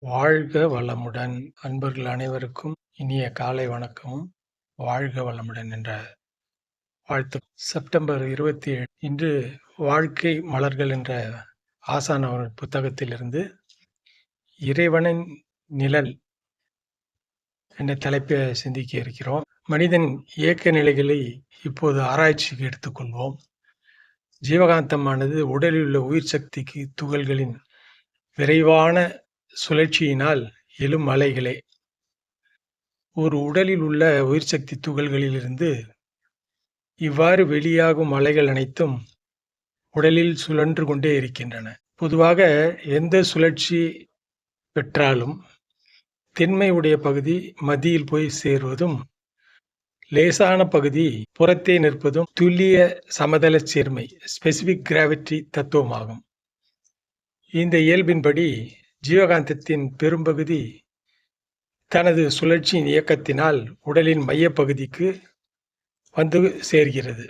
வாழ்க வளமுடன்! அன்பர்கள் அனைவருக்கும் இனிய காலை வணக்கமும், வாழ்க வளமுடன் என்ற வாழ்த்து. செப்டம்பர் 27 இன்று வாழ்க்கை மலர்கள் என்ற ஆசான் அவர்கள் புத்தகத்திலிருந்து இறைவனின் நிழல் என்ற தலைப்பை சிந்திக்க இருக்கிறோம். மனிதன் இயக்க நிலைகளை இப்போது ஆராய்ச்சிக்கு எடுத்துக்கொள்வோம். ஜீவகாந்தமானது உடலில் உள்ள உயிர் சக்திக்கு துகள்களின் விரைவான சுழற்சியினால் எழும் அலைகளே. ஒரு உடலில் உள்ள உயிர் சக்தி துகள்களிலிருந்து இவ்வாறு வெளியாகும் அலைகள் அனைத்தும் உடலில் சுழன்று கொண்டே இருக்கின்றன. பொதுவாக எந்த சுழற்சி பெற்றாலும் திண்மை உடைய பகுதி மத்தியில் போய் சேருவதும், லேசான பகுதி புறத்தே நிற்பதும் துல்லிய சமதள சேர்மை ஸ்பெசிபிக் கிராவிட்டி தத்துவமாகும். இந்த இயல்பின்படி ஜீவகாந்தத்தின் பெரும்பகுதி தனது சுழற்சியின் இயக்கத்தினால் உடலின் மையப்பகுதிக்கு வந்து சேர்கிறது.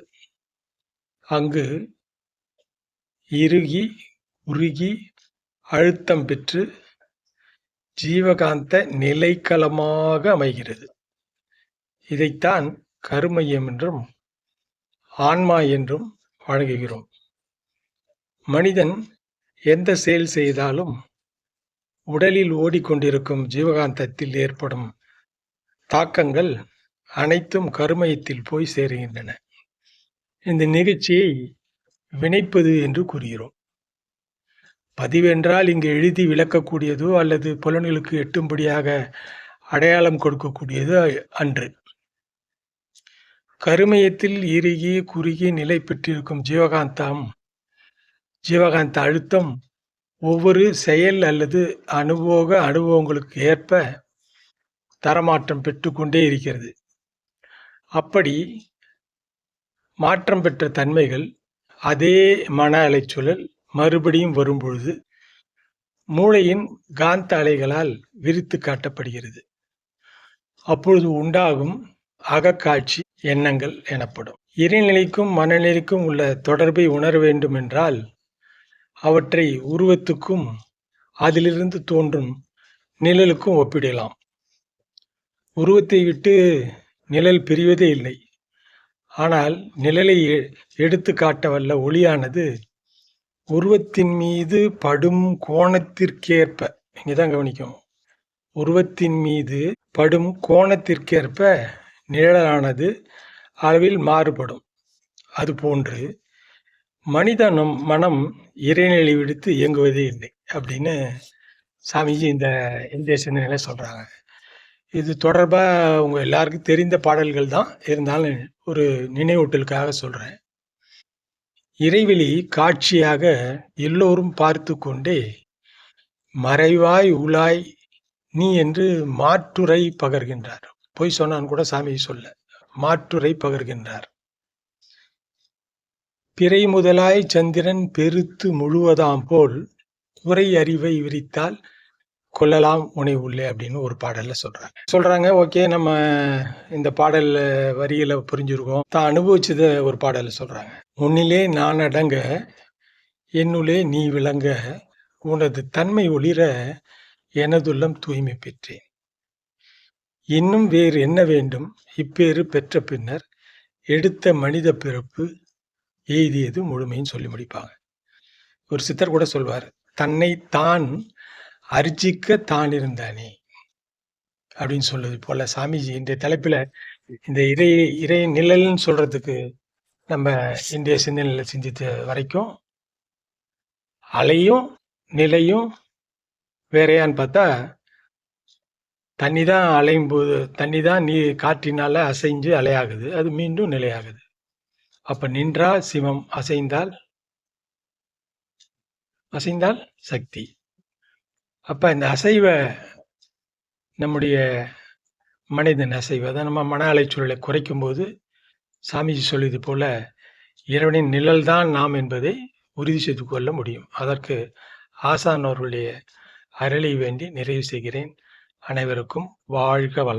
அங்கு இறுகி உருகி அழுத்தம் பெற்று ஜீவகாந்த நிலைக்களமாக அமைகிறது. இதைத்தான் கருமையம் என்றும் ஆன்மா என்றும் வழங்குகிறோம். மனிதன் எந்த செயல் செய்தாலும் உடலில் ஓடிக்கொண்டிருக்கும் ஜீவகாந்தத்தில் ஏற்படும் தாக்கங்கள் அனைத்தும் கருமையத்தில் போய் சேருகின்றன. இந்த நிகழ்ச்சியை வினைப்பது என்று கூறுகிறோம். பதிவென்றால் இங்கு எழுதி விளக்கக்கூடியதோ அல்லது புலன்களுக்கு எட்டும்படியாக அடையாளம் கொடுக்கக்கூடியது அன்று. கருமையத்தில் இறுகி குறுகி நிலை பெற்றிருக்கும் ஜீவகாந்த அழுத்தம் ஒவ்வொரு செயல் அல்லது அனுபவங்களுக்கு ஏற்ப தரமாற்றம் பெற்றுக்கொண்டே இருக்கிறது. அப்படி மாற்றம் பெற்ற தன்மைகள் அதே மன அலைச்சூழல் மறுபடியும் வரும்பொழுது மூளையின் காந்த அலைகளால் விரித்து காட்டப்படுகிறது. அப்பொழுது உண்டாகும் அகக்காட்சி எண்ணங்கள் எனப்படும். இறைநிலைக்கும் மனநிலைக்கும் உள்ள தொடர்பை உணர வேண்டும் என்றால் அவற்றை உருவத்துக்கும் அதிலிருந்து தோன்றும் நிழலுக்கும் ஒப்பிடலாம். உருவத்தை விட்டு நிழல் பிரிவதே இல்லை. ஆனால் நிழலை எடுத்து காட்ட வல்ல ஒளியானது உருவத்தின் மீது படும் கோணத்திற்கேற்ப, இங்கதான் கவனிக்கும், உருவத்தின் மீது படும் கோணத்திற்கேற்ப நிழலானது அளவில் மாறுபடும். அதுபோன்று மனம் இறைநிலை விடுத்து இயங்குவதே இல்லை அப்படின்னு சாமிஜி இந்த சிந்தனையில சொல்றாங்க. இது தொடர்பாக உங்க எல்லாருக்கும் தெரிந்த பாடல்கள் தான், இருந்தாலும் ஒரு நினைவூட்டலுக்காக சொல்றேன். இறைவெளி காட்சியாக எல்லோரும் பார்த்து கொண்டே மறைவாய் உலாய் நீ என்று மாற்றுரை பகர்கின்றார். பொய் சொன்னான்னு கூட சாமி சொல்ல, மாற்றுரை பகர்கின்றார். பிறை முதலாய் சந்திரன் பெருத்து முழுவதாம் போல் குறை அறிவை விரித்தால் கொள்ளலாம் உனை உள்ளே அப்படின்னு ஒரு பாடல்ல சொல்றாங்க. ஓகே, நம்ம இந்த பாடல் வரிகளை புரிஞ்சிருக்கோம். தான் அனுபவிச்சத ஒரு பாடல்ல சொல்றாங்க. உன்னிலே நான் அடங்க என்னுள்ளே நீ விளங்க உனது தன்மை ஒளிர எனதுள்ளம் தூய்மை பெற்றேன். இன்னும் வேறு என்ன வேண்டும் இப்பேறு பெற்ற பின்னர் எடுத்த மனித பிறப்பு எய்தியது முழுமைன்னு சொல்லி முடிப்பாங்க. ஒரு சித்தர் கூட சொல்வார், தன்னை தான் அர்ச்சிக்க தான் இருந்தானே அப்படின்னு சொல்லுது போல சாமிஜி இந்த தலைப்புல இந்த இறை நிழல்னு சொல்றதுக்கு நம்ம இந்திய சிந்தனையில சிந்தித்த வரைக்கும் அலையும் நிலையும் வேறையான்னு பார்த்தா, தண்ணி தான் அலையும் போது தண்ணி தான் காற்றினால அசைஞ்சு அலையாகுது, அது மீண்டும் நிலையாகுது. அப்ப நின்றால் சிவம், அசைந்தால் சக்தி. அப்ப இந்த அசைவ நம்முடைய மனிதன் அசைவதை நம்ம மன அலைச்சூழலை குறைக்கும் போது சாமிஜி சொல்லியது போல இறைவனின் நிழல் தான் நாம் என்பதை உறுதி செய்து கொள்ள முடியும். அதற்கு ஆசான் அவர்களுடைய அருளை வேண்டி நிறைவு செய்கிறேன். அனைவருக்கும் வாழ்க வளம்.